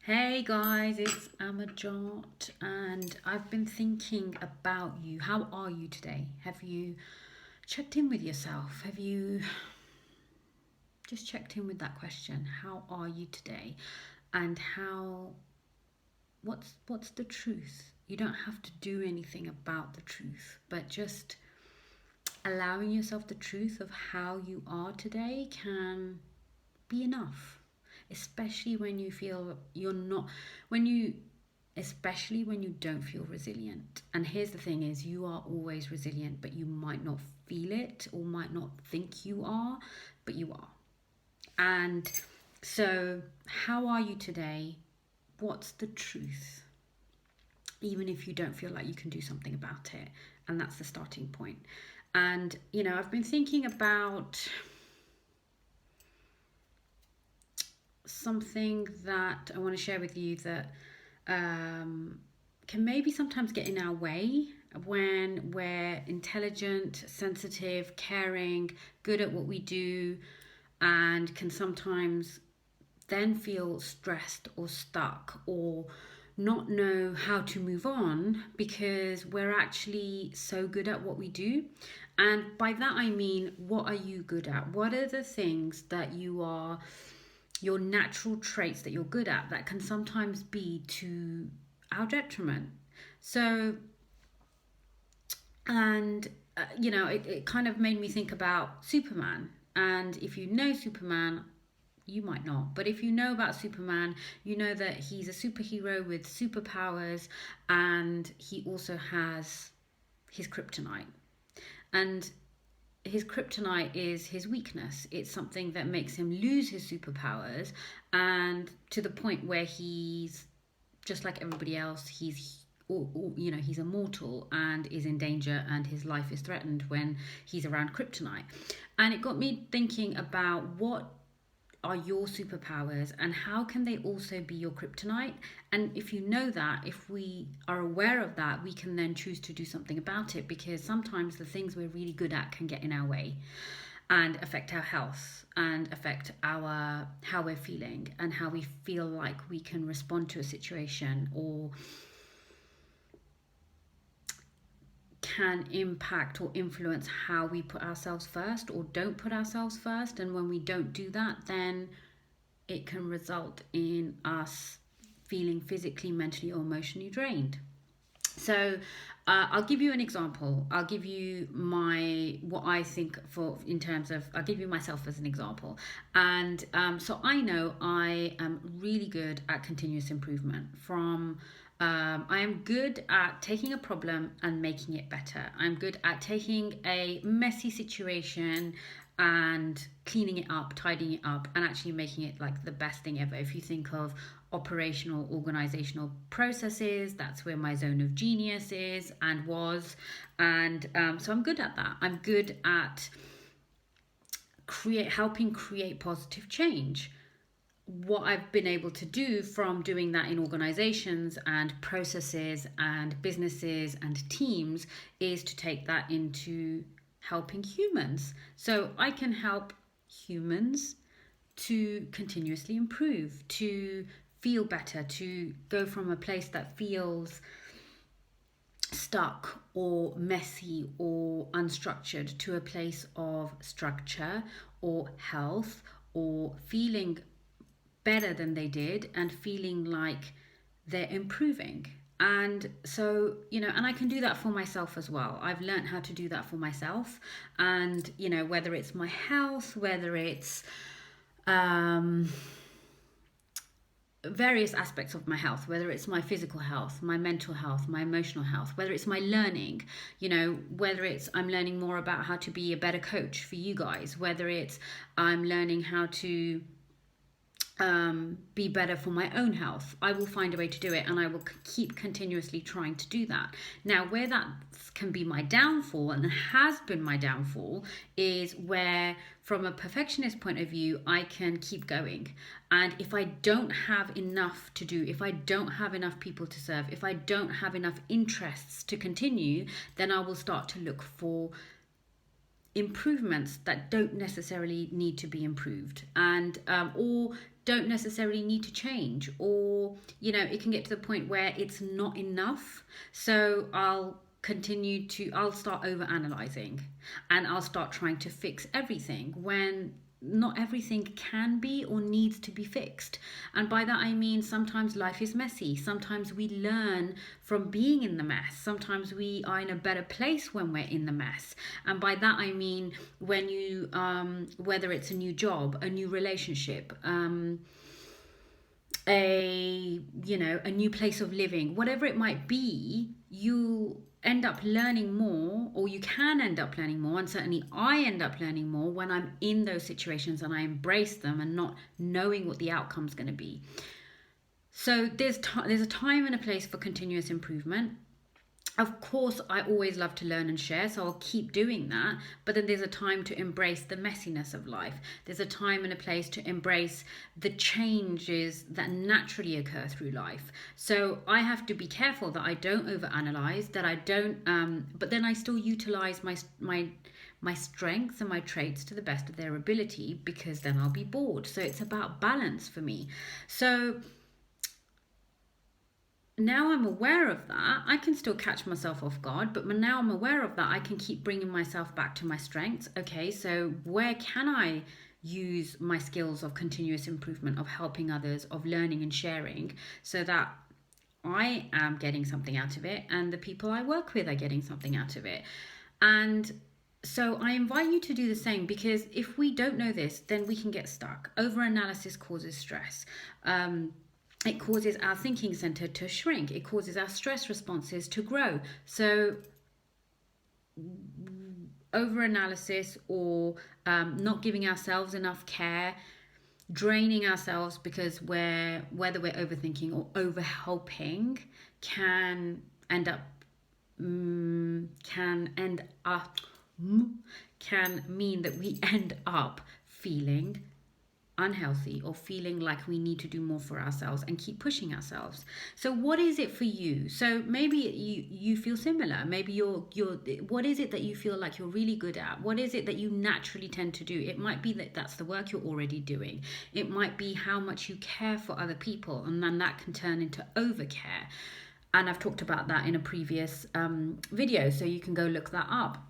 Hey guys, it's AmarRouh, and I've been thinking about you. How are you today? Have you checked in with yourself? Have you just checked in with that question? How are you today? And what's the truth? You don't have to do anything about the truth, but just allowing yourself the truth of how you are today can be enough, especially when you feel you're not when you especially when you don't feel resilient. And here's the thing is, you are always resilient, but you might not feel it or might not think you are, but you are. And so how are you today? What's the truth? Even if you don't feel like you can do something about it. And that's the starting point. And I've been thinking about something that I want to share with you that can maybe sometimes get in our way when we're intelligent, sensitive, caring, good at what we do, and can sometimes then feel stressed or stuck or not know how to move on because we're actually so good at what we do. And by that I mean, what are you good at? What are the things that your natural traits that you're good at that can sometimes be to our detriment? So, and it kind of made me think about Superman. And if you know Superman, you might not, but if you know about Superman, you know that he's a superhero with superpowers, and he also has his kryptonite. And his kryptonite is his weakness. It's something that makes him lose his superpowers, and to the point where he's just like everybody else. He's immortal and is in danger, and his life is threatened when he's around kryptonite. And it got me thinking about what are your superpowers and how can they also be your kryptonite. And if you know that, if we are aware of that, we can then choose to do something about it, because sometimes the things we're really good at can get in our way and affect our health and affect our how we're feeling and how we feel like we can respond to a situation, or can impact or influence how we put ourselves first or don't put ourselves first. And when we don't do that, then it can result in us feeling physically, mentally, or emotionally drained. So I'll give you an example. I'll give you what I think for in terms of, I'll give you myself as an example. And so I know I am really good at continuous improvement. I am good at taking a problem and making it better. I'm good at taking a messy situation and cleaning it up, tidying it up, and actually making it like the best thing ever. If you think of operational organizational processes, that's where my zone of genius is and was. And so I'm good at that. I'm good at helping create positive change. What I've been able to do from doing that in organizations and processes and businesses and teams is to take that into helping humans. So I can help humans to continuously improve, to feel better, to go from a place that feels stuck or messy or unstructured to a place of structure or health, or feeling better than they did and feeling like they're improving. And so, and I can do that for myself as well. I've learned how to do that for myself. And, whether it's my health, whether it's various aspects of my health, whether it's my physical health, my mental health, my emotional health, whether it's my learning, whether it's I'm learning more about how to be a better coach for you guys, whether it's I'm learning how to be better for my own health. I will find a way to do it, and I will keep continuously trying to do that. Now, where that can be my downfall, and has been my downfall, is where from a perfectionist point of view, I can keep going. And if I don't have enough to do, if I don't have enough people to serve, if I don't have enough interests to continue, then I will start to look for improvements that don't necessarily need to be improved, and or don't necessarily need to change, or it can get to the point where it's not enough. So I'll start over analyzing, and I'll start trying to fix everything when not everything can be or needs to be fixed. And by that I mean, sometimes life is messy, sometimes we learn from being in the mess, sometimes we are in a better place when we're in the mess. And by that I mean, when you whether it's a new job, a new relationship, a new place of living, whatever it might be, you end up learning more, or you can end up learning more, and certainly I end up learning more when I'm in those situations and I embrace them and not knowing what the outcome's going to be. So there's a time and a place for continuous improvement. Of course, I always love to learn and share, so I'll keep doing that. But then there's a time to embrace the messiness of life. There's a time and a place to embrace the changes that naturally occur through life. So I have to be careful that I don't overanalyze, that I don't, but then I still utilize my strengths and my traits to the best of their ability, because then I'll be bored. So it's about balance for me. So now I'm aware of that, I can still catch myself off guard, but now I'm aware of that, I can keep bringing myself back to my strengths. Okay, so where can I use my skills of continuous improvement, of helping others, of learning and sharing, so that I am getting something out of it and the people I work with are getting something out of it. And so I invite you to do the same, because if we don't know this, then we can get stuck. Overanalysis causes stress. It causes our thinking center to shrink. It causes our stress responses to grow. So overanalysis, or not giving ourselves enough care, draining ourselves because whether we're overthinking or overhelping, can mean that we end up feeling unhealthy, or feeling like we need to do more for ourselves and keep pushing ourselves. So what is it for you? So maybe you feel similar. Maybe you're what is it that you feel like you're really good at? What is it that you naturally tend to do? It might be that that's the work you're already doing. It might be how much you care for other people, and then that can turn into overcare. And I've talked about that in a previous video, so you can go look that up.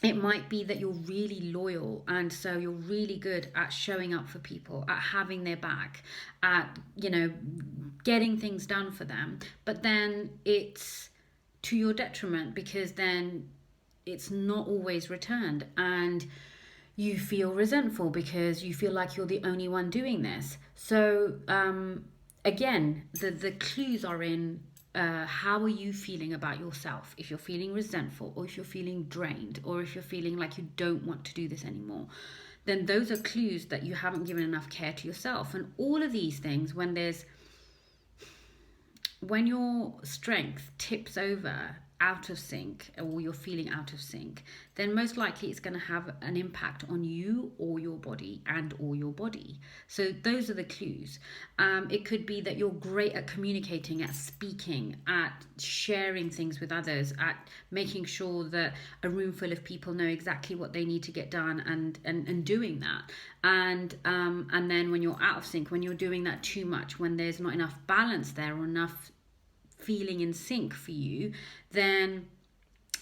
It might be that you're really loyal, and so you're really good at showing up for people, at having their back, at getting things done for them. But then it's to your detriment, because then it's not always returned, and you feel resentful because you feel like you're the only one doing this. So again, the clues are in how are you feeling about yourself? If you're feeling resentful, or if you're feeling drained, or if you're feeling like you don't want to do this anymore, then those are clues that you haven't given enough care to yourself. And all of these things, when your strength tips over out of sync, or you're feeling out of sync, then most likely it's going to have an impact on you or your body or your body. So those are the clues. It could be that you're great at communicating, at speaking, at sharing things with others, at making sure that a room full of people know exactly what they need to get done, and doing that. And then when you're out of sync, when you're doing that too much, when there's not enough balance there, or enough feeling in sync for you, then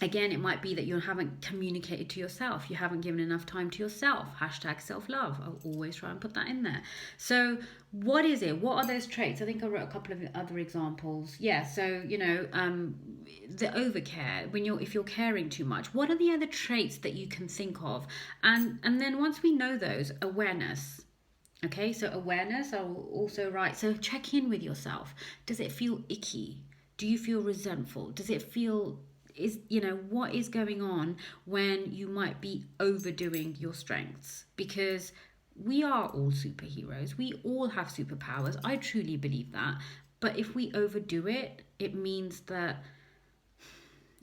again, it might be that you haven't communicated to yourself. You haven't given enough time to yourself. # self-love. I'll always try and put that in there. So what is it? What are those traits? I think I wrote a couple of other examples. Yeah, so, the overcare, if you're caring too much, what are the other traits that you can think of? And then once we know those, awareness. Okay, so awareness, I will also write, so check in with yourself. Does it feel icky? Do you feel resentful? Does it feel, what is going on when you might be overdoing your strengths? Because we are all superheroes. We all have superpowers. I truly believe that. But if we overdo it, it means that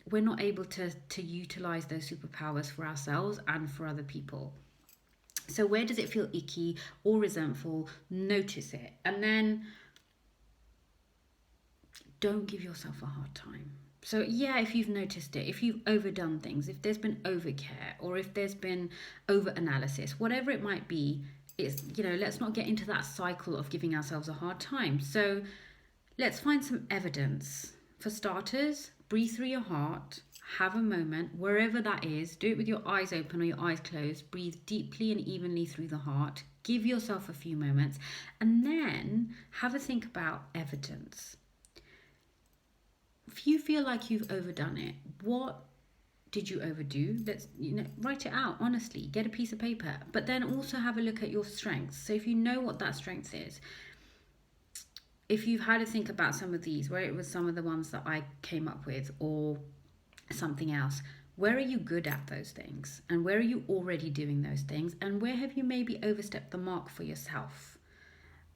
we're not able to utilize those superpowers for ourselves and for other people. So where does it feel icky or resentful? Notice it. And then don't give yourself a hard time. So yeah, if you've noticed it, if you've overdone things, if there's been overcare, or if there's been overanalysis, whatever it might be, it's, let's not get into that cycle of giving ourselves a hard time. So let's find some evidence. For starters, breathe through your heart, have a moment, wherever that is. Do it with your eyes open or your eyes closed. Breathe deeply and evenly through the heart. Give yourself a few moments, and then have a think about evidence. If you feel like you've overdone it, what did you overdo? Let's write it out honestly. Get a piece of paper, but then also have a look at your strengths. So if you know what that strength is, if you've had to think about some of these, where it was some of the ones that I came up with or something else, where are you good at those things, and where are you already doing those things, and where have you maybe overstepped the mark for yourself?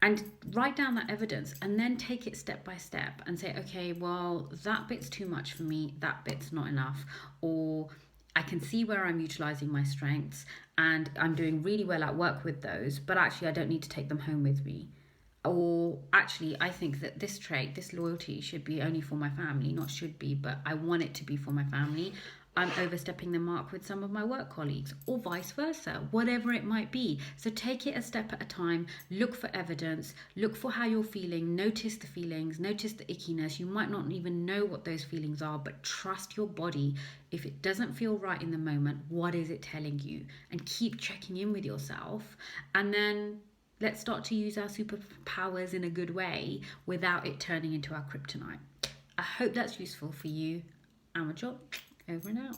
And write down that evidence, and then take it step by step and say, okay, well, that bit's too much for me, that bit's not enough, or I can see where I'm utilizing my strengths and I'm doing really well at work with those, but actually I don't need to take them home with me. Or actually, I think that this trait, this loyalty, should be only for my family. Not should be, but I want it to be for my family. I'm overstepping the mark with some of my work colleagues, or vice versa, whatever it might be. So take it a step at a time, look for evidence, look for how you're feeling, notice the feelings, notice the ickiness. You might not even know what those feelings are, but trust your body. If it doesn't feel right in the moment, what is it telling you? And keep checking in with yourself, and then let's start to use our superpowers in a good way without it turning into our kryptonite. I hope that's useful for you. AmarRouh, over and out.